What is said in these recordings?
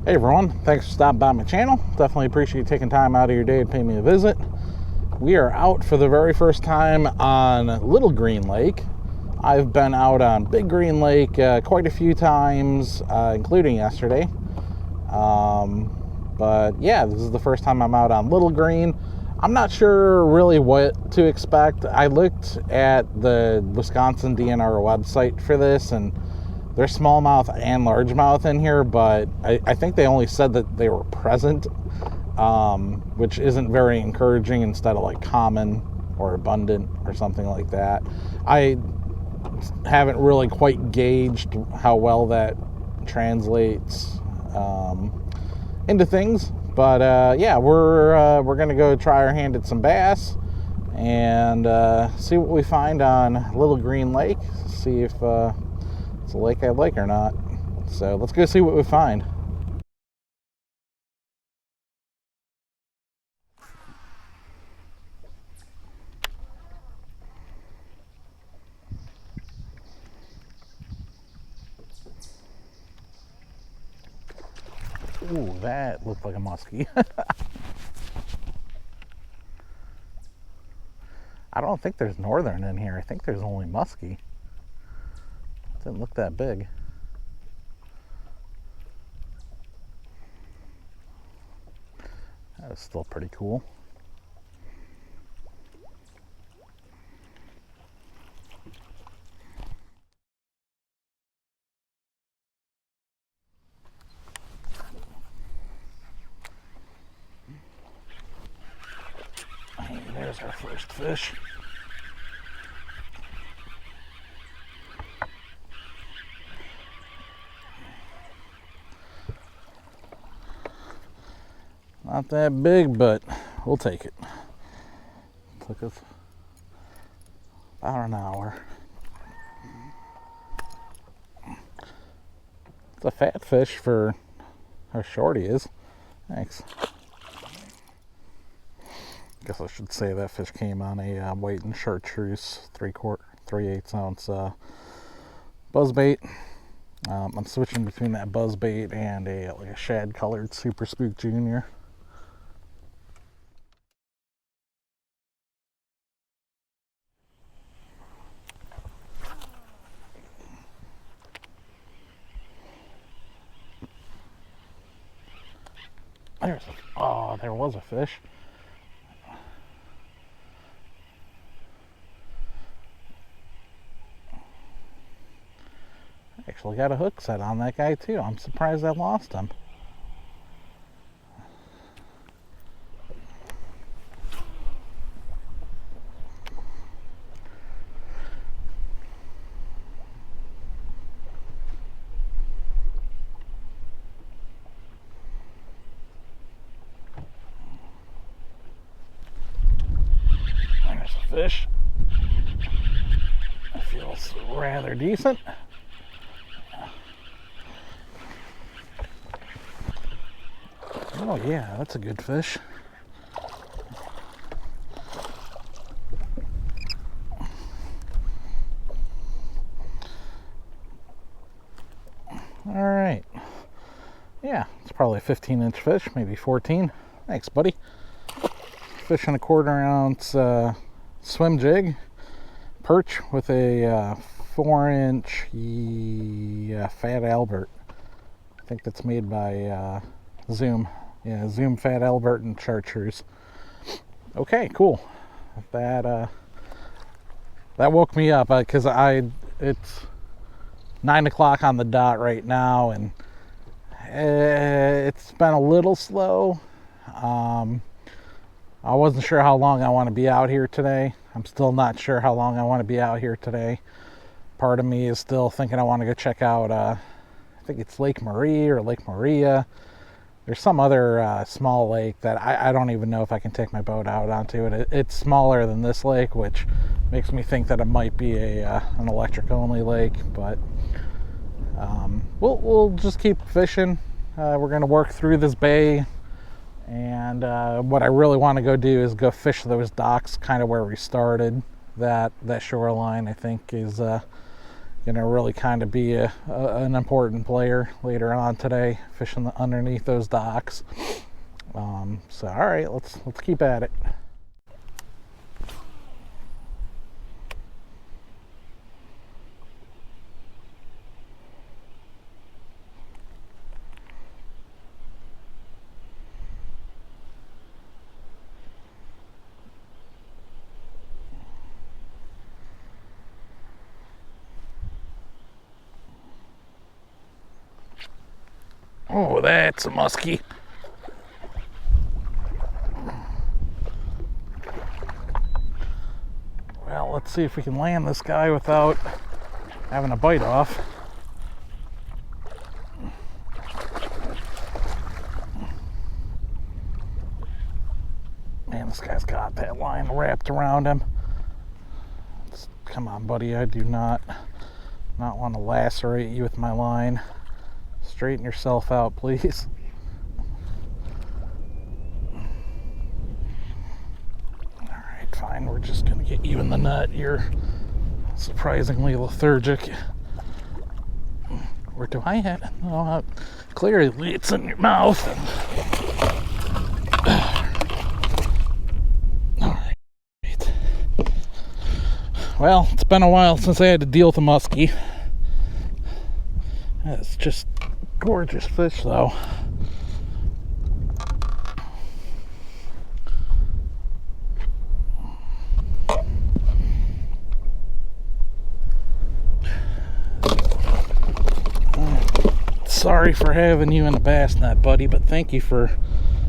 Hey everyone, thanks for stopping by my channel. Definitely appreciate you taking time out of your day to pay me a visit. We are out for the very first time on Little Green Lake. I've been out on Big Green Lake quite a few times, including yesterday. But yeah, this is the first time I'm out on Little Green. I'm not sure really what to expect. I looked at the Wisconsin DNR website for this, and there's smallmouth and largemouth in here, but I think they only said that they were present, which isn't very encouraging, instead of like common or abundant or something like that. I haven't really quite gauged how well that translates into things, but yeah, we're gonna go try our hand at some bass and see what we find on Little Green Lake. See if it's a lake I like or not. So let's go see what we find. Ooh, that looked like a muskie. I don't think there's northern in here. I think there's only muskie. Didn't look that big. That was still pretty cool. Hey, there's our first fish. Not that big, but we'll take it. Took us about an hour. It's a fat fish for how short he is. Thanks. Guess I should say that fish came on a white and chartreuse 3/8 ounce buzzbait. I'm switching between that buzzbait and a shad colored Super Spook Junior. There was a fish. Actually got a hook set on that guy too. I'm surprised I lost him. There's a fish. It feels rather decent. Oh yeah, that's a good fish. All right. Yeah, it's probably a 15-inch fish, maybe 14. Thanks, buddy. Fish in a 1/4 ounce swim jig, perch with a 4-inch Fat Albert. I think that's made by Zoom. Yeah, Zoom Fat Albert and chartreuse. Okay, cool. That woke me up because it's 9 o'clock on the dot right now, and it's been a little slow. I wasn't sure how long I want to be out here today. I'm still not sure how long I want to be out here today. Part of me is still thinking I want to go check out, I think it's Lake Marie or Lake Maria. There's some other small lake that I don't even know if I can take my boat out onto it. It's smaller than this lake, which makes me think that it might be an electric only lake, but we'll just keep fishing. We're going to work through this bay, and what I really want to go do is go fish those docks kind of where we started. That shoreline, I think, is gonna really kind of be an important player later on today, fishing underneath those docks. So all right, let's keep at it. Oh, that's a muskie. Well, let's see if we can land this guy without having a bite off. Man, this guy's got that line wrapped around him. Come on, buddy, I do not want to lacerate you with my line. Straighten yourself out, please. Alright, fine. We're just going to get you in the net. You're surprisingly lethargic. Or do I have... No, clearly it's in your mouth. Alright. Well, it's been a while since I had to deal with a muskie. It's just gorgeous fish, though. Sorry for having you in a bass net, buddy, but thank you for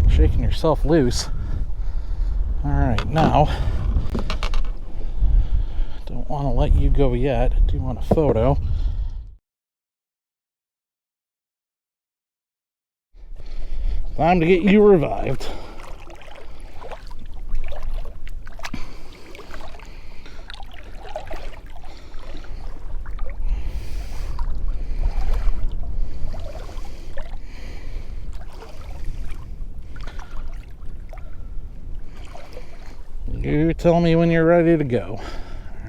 shaking yourself loose. Alright, now, don't want to let you go yet. I do want a photo. Time to get you revived. You tell me when you're ready to go.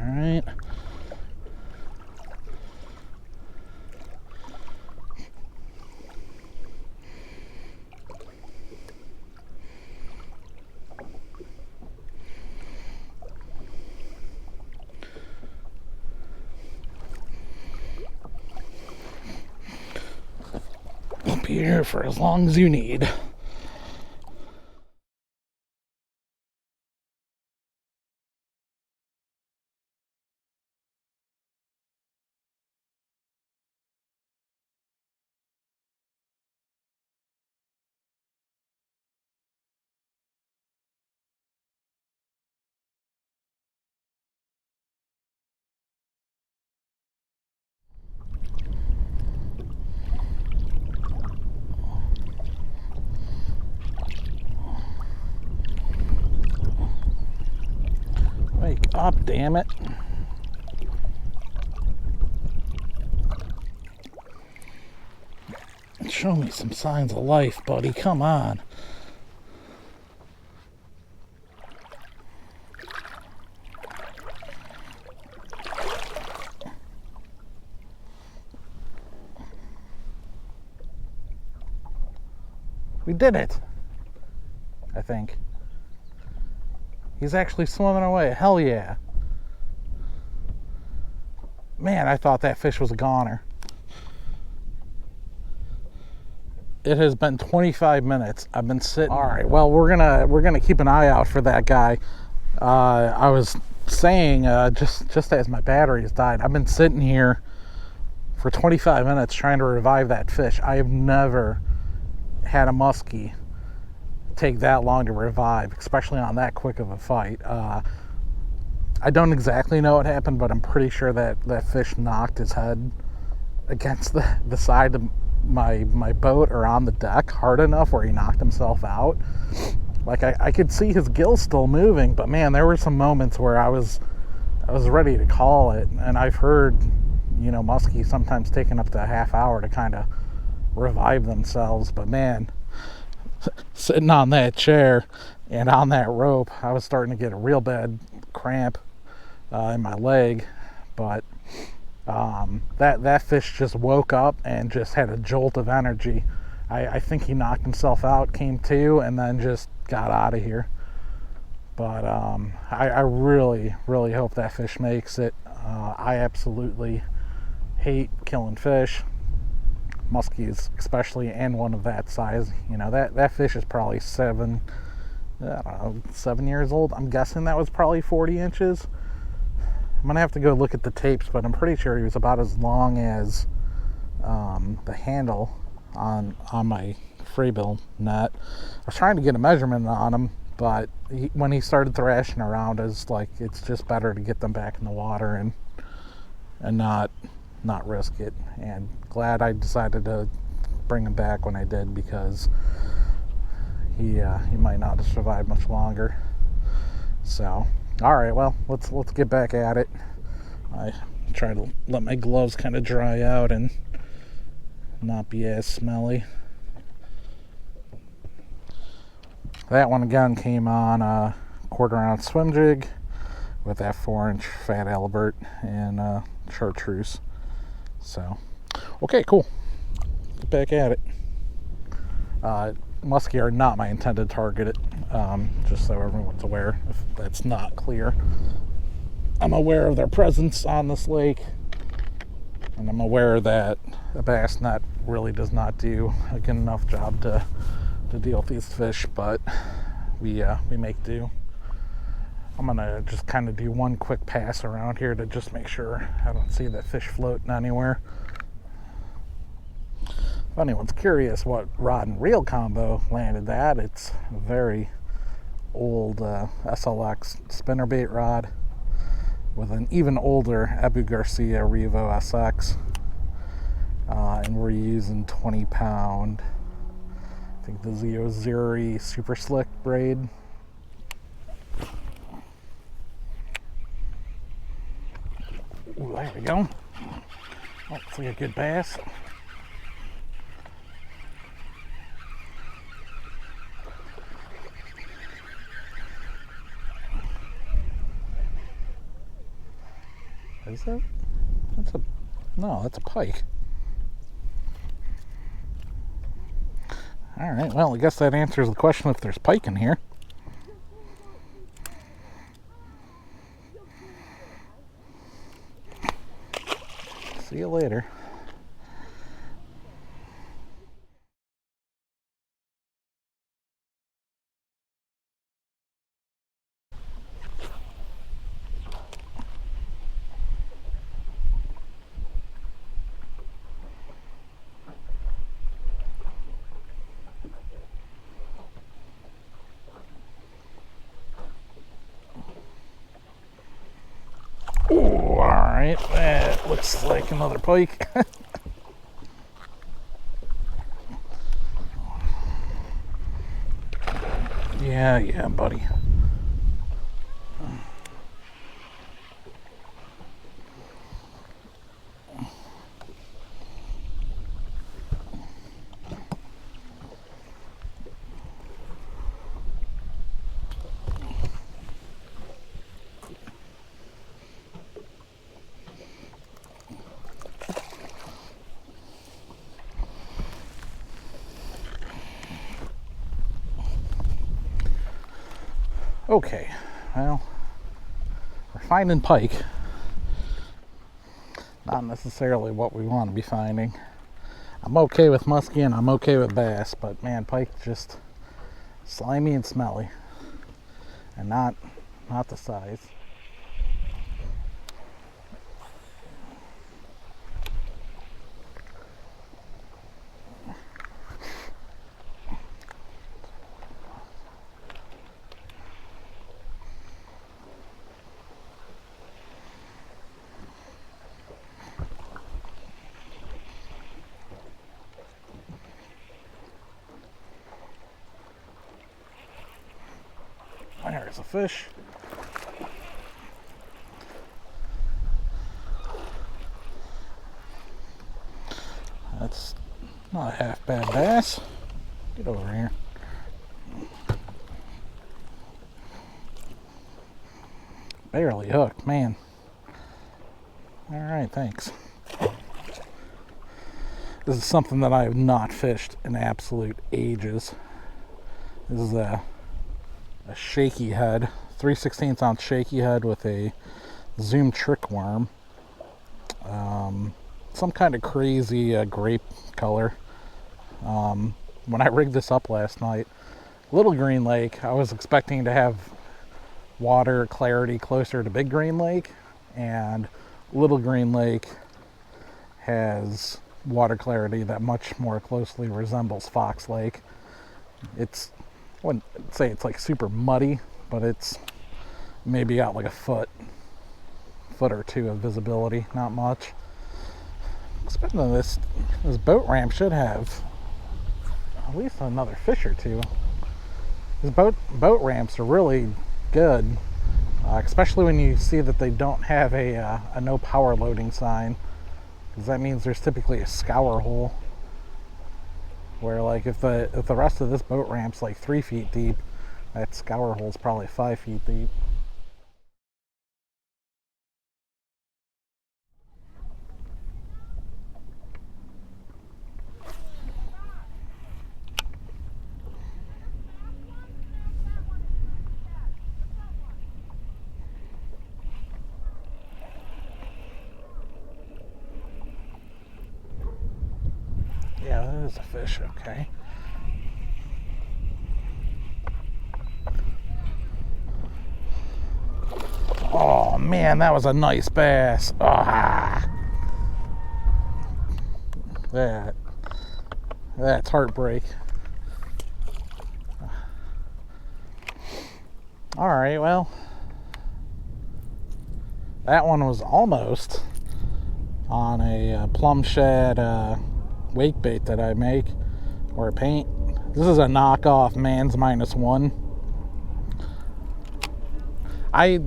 All right. I'll be here for as long as you need. Wake up, damn it. Show me some signs of life, buddy. Come on. We did it, I think. He's actually swimming away. Hell yeah. Man, I thought that fish was a goner. It has been 25 minutes. I've been sitting. All right, well, we're gonna keep an eye out for that guy. I was saying just as my batteries died, I've been sitting here for 25 minutes trying to revive that fish. I have never had a muskie take that long to revive, especially on that quick of a fight. I don't exactly know what happened, but I'm pretty sure that fish knocked his head against the side of my boat or on the deck hard enough where he knocked himself out. Like I could see his gills still moving, but man, there were some moments where I was ready to call it. And I've heard, muskies sometimes taking up to a half hour to kind of revive themselves, but man, sitting on that chair and on that rope, I was starting to get a real bad cramp in my leg. But That fish just woke up and just had a jolt of energy. I think he knocked himself out, came to, and then just got out of here. But I really, really hope that fish makes it. I absolutely hate killing fish, muskies especially, and one of that size. You know, that fish is probably 7 years old. I'm guessing that was probably 40 inches. I'm gonna have to go look at the tapes, but I'm pretty sure he was about as long as the handle on my Freybill net. I was trying to get a measurement on him, but when he started thrashing around, it's like it's just better to get them back in the water and not risk it. And glad I decided to bring him back when I did, because he might not have survived much longer. So, all right, well, let's get back at it. I try to let my gloves kind of dry out and not be as smelly. That one again came on a 1/4 ounce swim jig with that 4-inch fat Albert and chartreuse. So, okay, cool. Get back at it. Muskie are not my intended target, just so everyone's aware, if that's not clear. I'm aware of their presence on this lake, and I'm aware that a bass net really does not do a good enough job to deal with these fish, but we make do. I'm gonna just kind of do one quick pass around here to just make sure I don't see that fish floating anywhere. If anyone's curious what rod and reel combo landed that, it's a very old SLX spinnerbait rod with an even older Abu Garcia Revo SX, and we're using 20-pound, I think the Zio Zuri Super Slick braid. Ooh, there we go. Oh, looks like a good bass. Is that? That's a pike. Alright, well, I guess that answers the question if there's pike in here. See you later. Ooh, alright, that looks like another pike. Yeah, buddy. Okay, well, we're finding pike. Not necessarily what we want to be finding. I'm okay with muskie and I'm okay with bass, but man, pike just slimy and smelly, and not the size. There's a fish. That's not a half bad bass. Get over here. Barely hooked, man. All right, thanks. This is something that I have not fished in absolute ages. This is a shaky head, 3/16 ounce shaky head with a Zoom trick worm. Some kind of crazy grape color. When I rigged this up last night, Little Green Lake, I was expecting to have water clarity closer to Big Green Lake, and Little Green Lake has water clarity that much more closely resembles Fox Lake. I wouldn't say it's like super muddy, but it's maybe got like a foot or two of visibility, not much. Expecting this boat ramp should have at least another fish or two. These boat ramps are really good, especially when you see that they don't have a no power loading sign, because that means there's typically a scour hole. Where like if the rest of this boat ramp's like 3 feet deep, that scour hole's probably 5 feet deep. Yeah, that is a fish, okay. Oh man, that was a nice bass. Ah. That's heartbreak. Alright, well, that one was almost on a plum shad wake bait that I make or paint. This is a knockoff Man's -1. I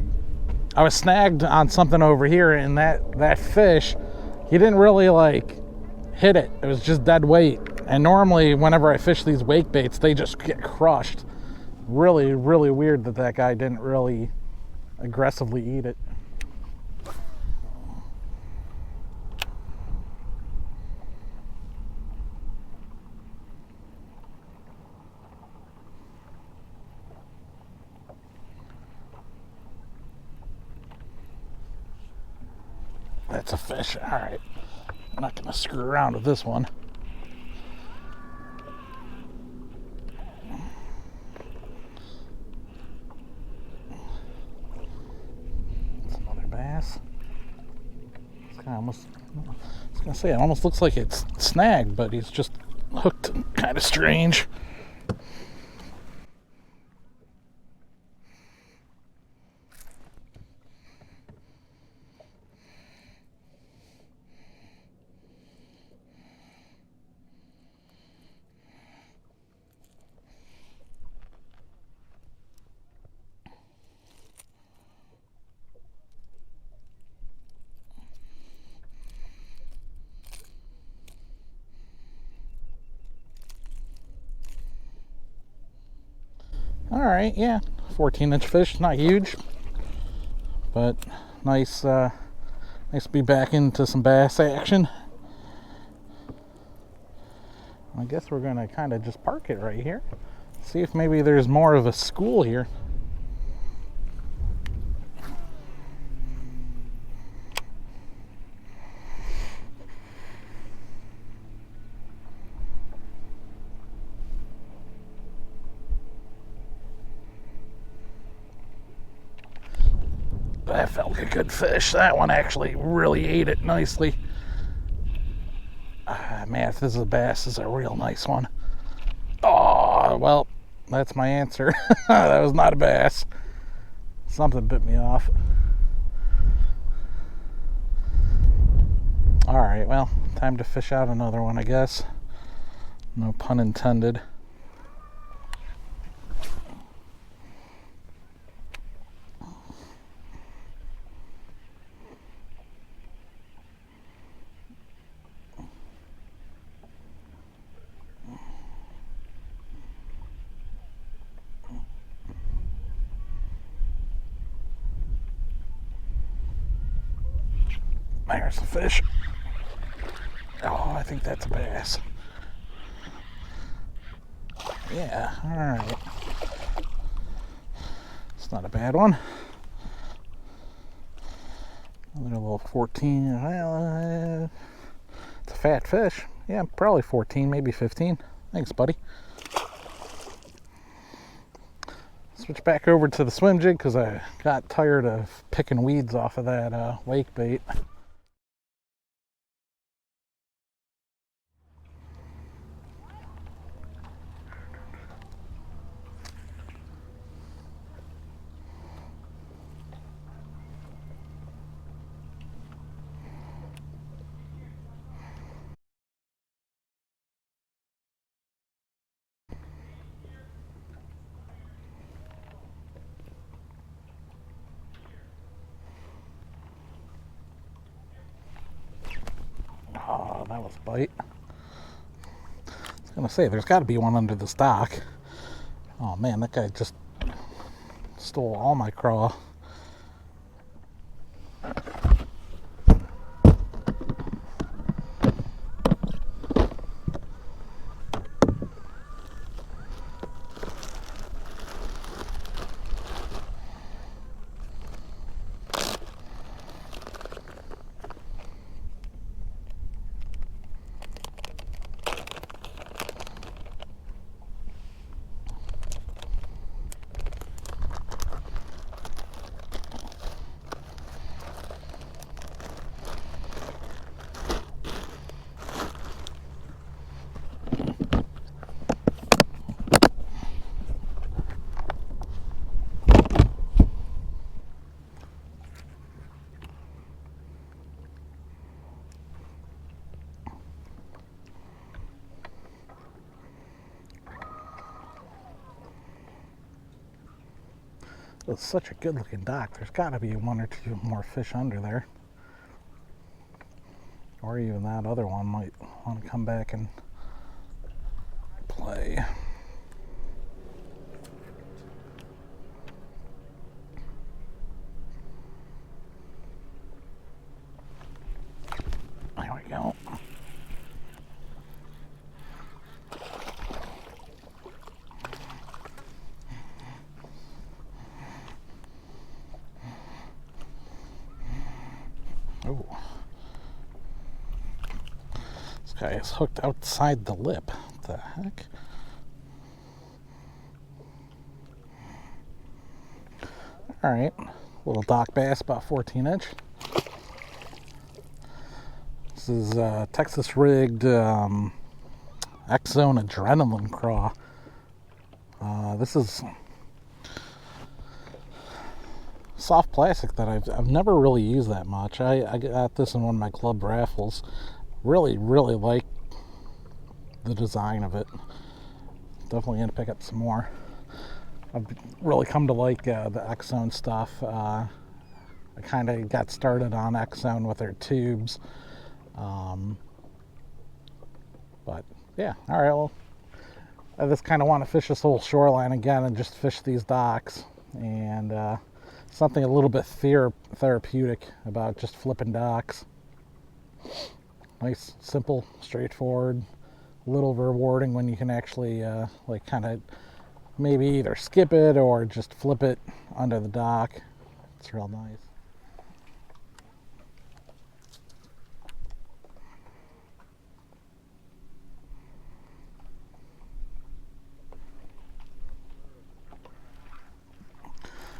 was snagged on something over here, and that fish, he didn't really like hit it. It was just dead weight. And normally whenever I fish these wake baits, they just get crushed. Really, really weird that guy didn't really aggressively eat it. That's a fish. All right. I'm not going to screw around with this one. That's another bass. It's kind of almost, I was going to say, it almost looks like it's snagged, but he's just hooked kind of strange. All right, yeah, 14-inch fish, not huge, but nice. Nice to be back into some bass action. I guess we're gonna kind of just park it right here. See if maybe there's more of a school here. That felt like a good fish. That one actually really ate it nicely. Man, if this is a bass, this is a real nice one. Oh, well, that's my answer. That was not a bass. Something bit me off. All right, well, time to fish out another one, I guess. No pun intended. There's a fish. Oh, I think that's a bass. Yeah, alright. It's not a bad one. Another little 14. Well, it's a fat fish. Yeah, probably 14, maybe 15. Thanks, buddy. Switch back over to the swim jig because I got tired of picking weeds off of that wake bait. Oh, that was a bite. I was gonna say, there's got to be one under this dock. Oh man, that guy just stole all my craw. It's such a good looking dock. There's got to be one or two more fish under there. Or even that other one might want to come back and play. There we go. Oh. This guy is hooked outside the lip. What the heck? Alright. Little dock bass, about 14 inch. This is Texas rigged X-Zone Adrenaline craw. This is soft plastic that I've never really used that much. I got this in one of my club raffles. Really like the design of it. Definitely gonna pick up some more. I've really come to like the X-Zone stuff. I kind of got started on X-Zone with their tubes. But yeah, all right, well, I just kind of want to fish this whole shoreline again and just fish these docks. And something a little bit therapeutic about just flipping docks. Nice, simple, straightforward, a little rewarding when you can actually like kind of maybe either skip it or just flip it under the dock. It's real nice.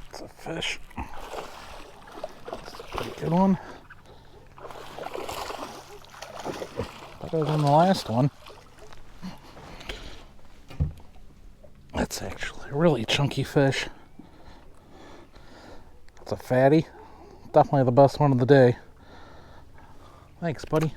It's a fish. It's a pretty good one. Better than the last one. That's actually a really chunky fish. It's a fatty. Definitely the best one of the day. Thanks, buddy.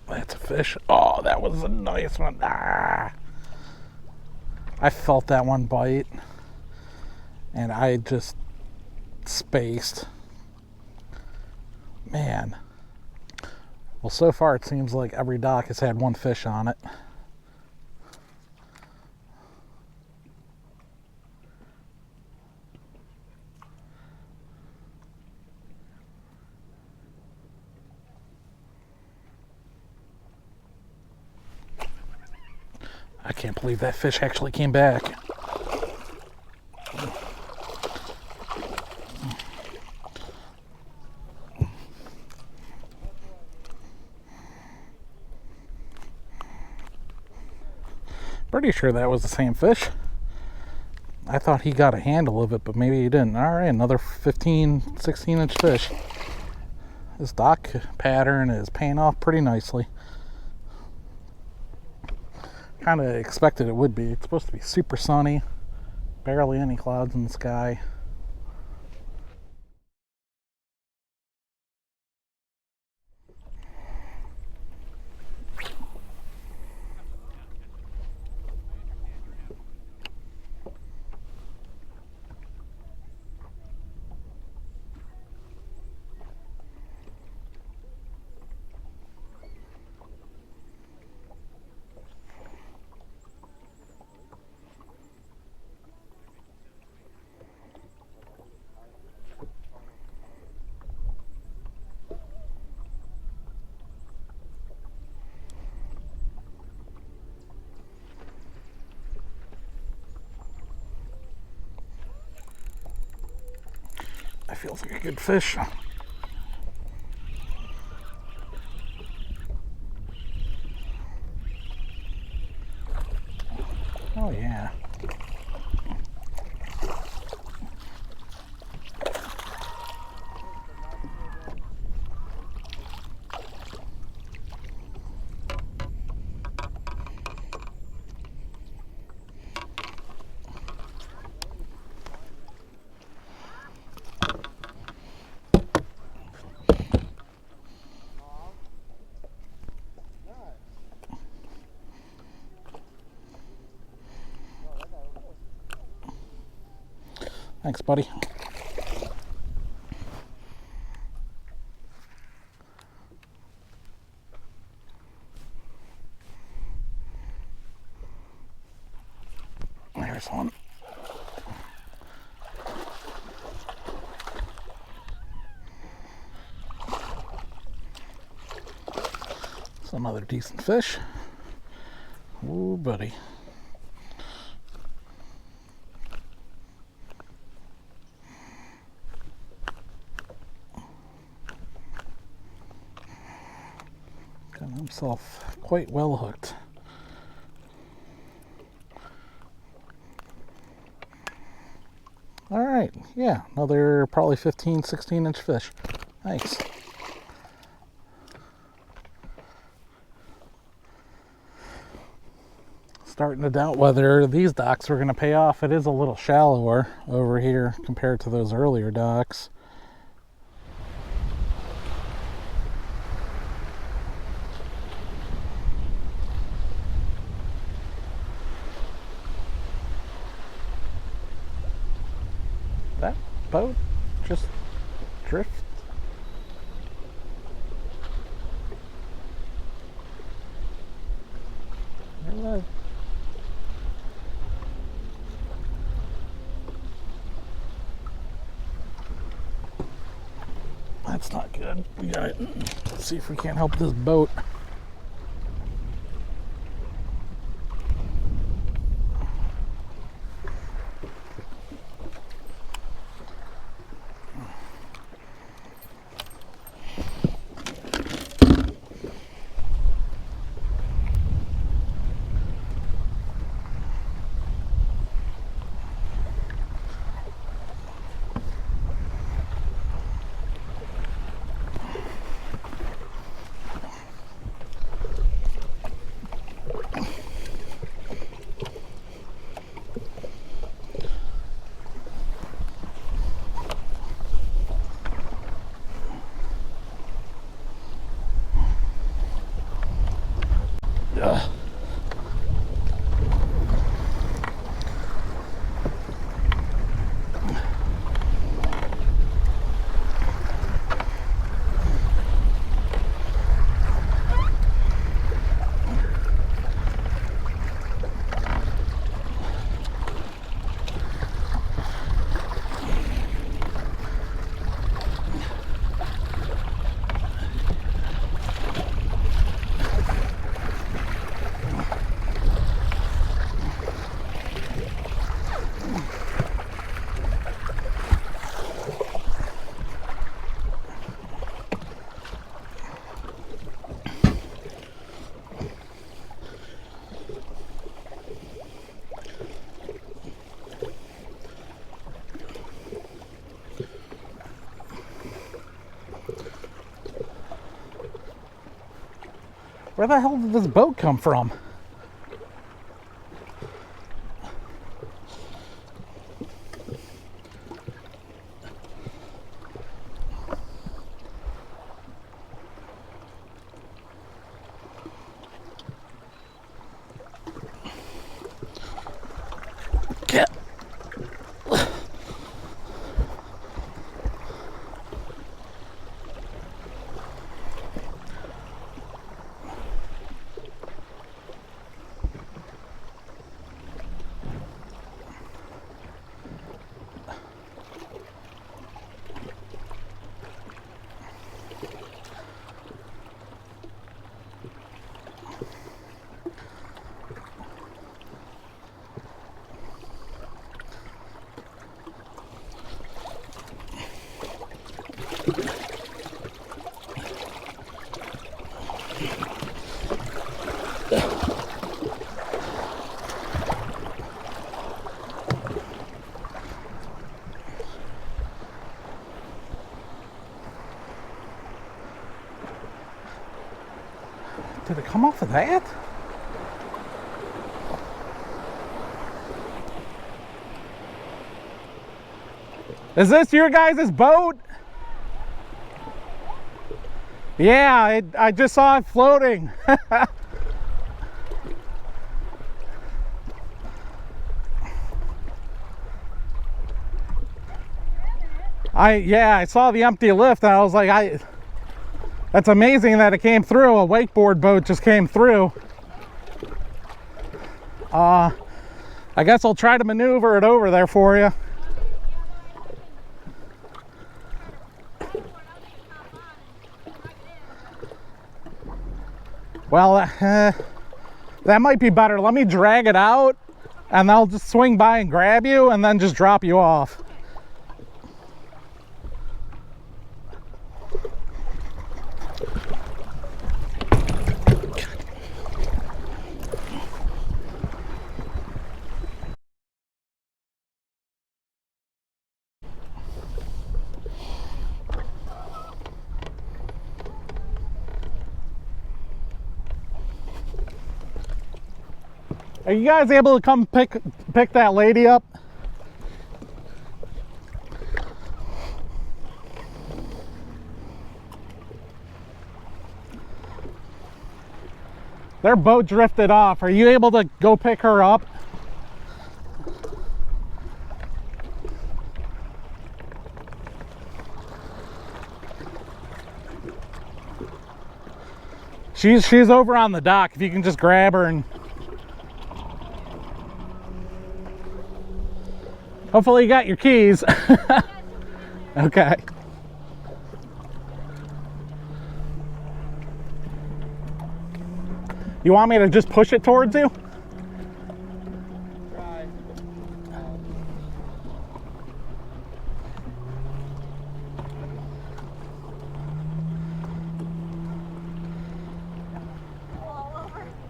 That's a fish. Oh, that was a nice one. Ah. I felt that one bite, and I just spaced. Man. Well, so far it seems like every dock has had one fish on it. I can't believe that fish actually came back. Pretty sure that was the same fish. I thought he got a handle of it, but maybe he didn't. All right, another 15, 16 inch fish. This dock pattern is paying off pretty nicely. Kind of expected it would be. It's supposed to be super sunny, barely any clouds in the sky. That feels like a good fish. Oh yeah. Thanks, buddy. There's one. It's another decent fish. Ooh, buddy. Got himself quite well hooked. All right, yeah, another probably 15, 16 inch fish. Nice. Starting to doubt whether these docks are going to pay off. It is a little shallower over here compared to those earlier docks. That boat just drift. That's not good. We gotta see if we can't help this boat. Ugh. Where the hell did this boat come from? Get. Did it come off of that? Is this your guys' boat? Yeah, I just saw it floating. I saw the empty lift and I was like, that's amazing that it came through. A wakeboard boat just came through. I guess I'll try to maneuver it over there for you. Well, that might be better. Let me drag it out and I'll just swing by and grab you and then just drop you off. Are you guys able to come pick that lady up? Their boat drifted off. Are you able to go pick her up? She's over on the dock. If you can just grab her and hopefully you got your keys. Okay. You want me to just push it towards you? Try.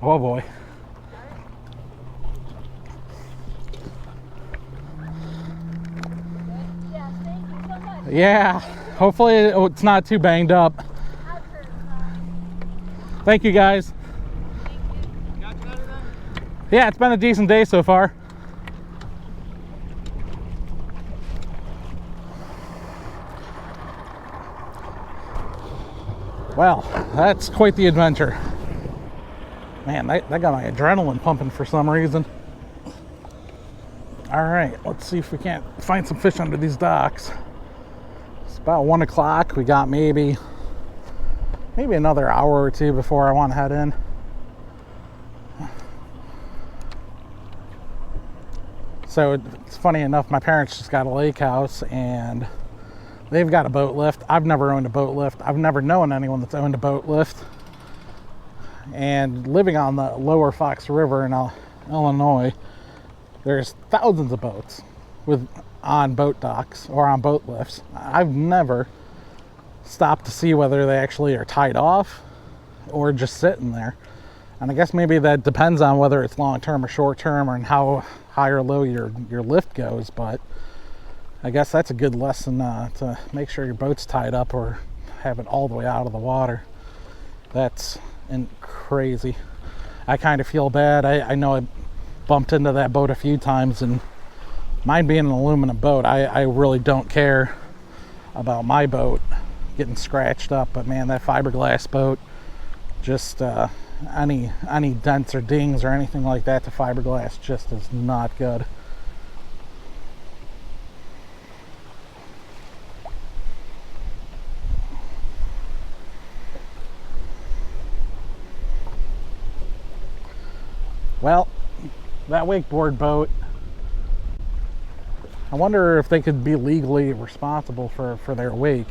Oh boy. Yeah, hopefully it's not too banged up. Thank you guys. Yeah, it's been a decent day so far. Well, that's quite the adventure. Man, that got my adrenaline pumping for some reason. All right, let's see if we can't find some fish under these docks. It's about 1 o'clock. We got maybe another hour or two before I want to head in. So it's funny enough, my parents just got a lake house and they've got a boat lift. I've never owned a boat lift. I've never known anyone that's owned a boat lift. And living on the lower Fox River in Illinois, there's thousands of boats on boat docks or on boat lifts. I've never stopped to see whether they actually are tied off or just sitting there. And I guess maybe that depends on whether it's long term or short term or how high or low your lift goes. But I guess that's a good lesson to make sure your boat's tied up or have it all the way out of the water. That's crazy. I kind of feel bad. I know I bumped into that boat a few times, and mine being an aluminum boat, I really don't care about my boat getting scratched up. But man, that fiberglass boat, just any dents or dings or anything like that to fiberglass just is not good. Well, that wakeboard boat, I wonder if they could be legally responsible for their wake.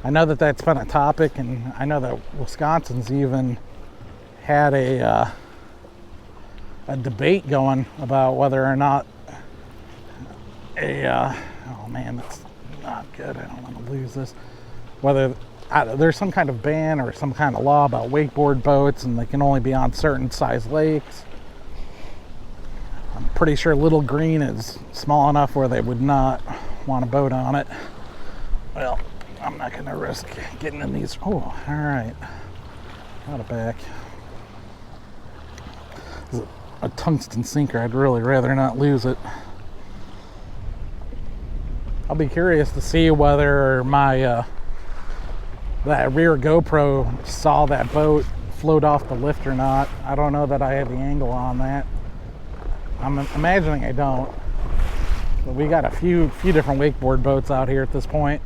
I know that that's been a topic, and I know that Wisconsin's even had a debate going about whether or not oh man, that's not good. I don't want to lose this. Whether there's some kind of ban or some kind of law about wakeboard boats, and they can only be on certain size lakes. I'm pretty sure Little Green is small enough where they would not want a boat on it. Well, I'm not going to risk getting in these. Oh, all right. Got it back. This is a tungsten sinker. I'd really rather not lose it. I'll be curious to see whether my that rear GoPro saw that boat float off the lift or not. I don't know that I have the angle on that. I'm imagining I don't. But we got a few different wakeboard boats out here at this point.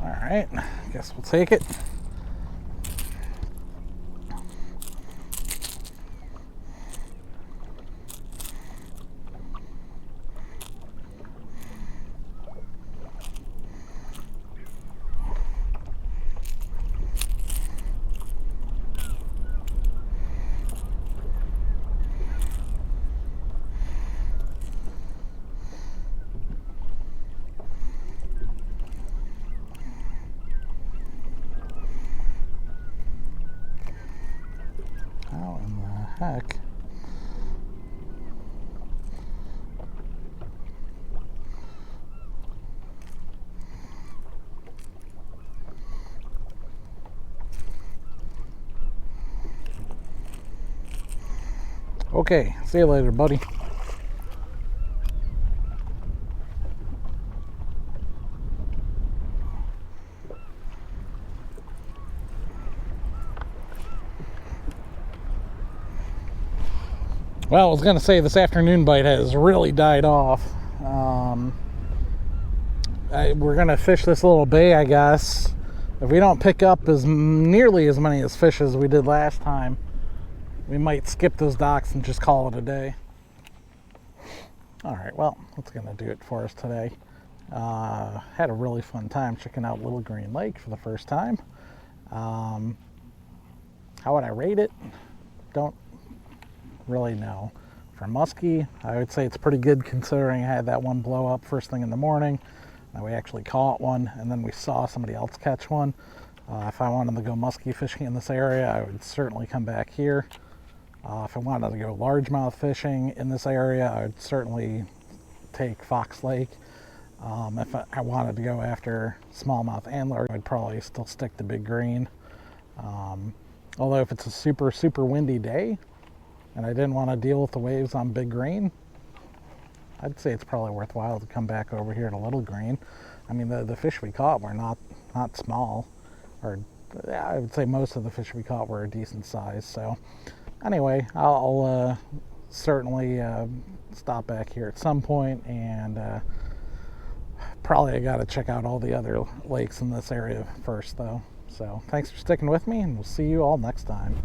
All right, guess we'll take it. How in the heck? Okay, see you later, buddy. Well, I was going to say this afternoon bite has really died off. We're going to fish this little bay, I guess. If we don't pick up nearly as many as fish as we did last time, we might skip those docks and just call it a day. All right, well, that's going to do it for us today. Had a really fun time checking out Little Green Lake for the first time. How would I rate it? Don't really know. For muskie, I would say it's pretty good considering I had that one blow up first thing in the morning. We actually caught one, and then we saw somebody else catch one. If I wanted to go muskie fishing in this area, I would certainly come back here. If I wanted to go largemouth fishing in this area, I'd certainly take Fox Lake. If I wanted to go after smallmouth and large, I'd probably still stick to Big Green. Although if it's a super, super windy day and I didn't want to deal with the waves on Big Green, I'd say it's probably worthwhile to come back over here to Little Green. I mean, the fish we caught were not small, or I would say most of the fish we caught were a decent size. So anyway, I'll certainly stop back here at some point, and probably I got to check out all the other lakes in this area first, though. So thanks for sticking with me, and we'll see you all next time.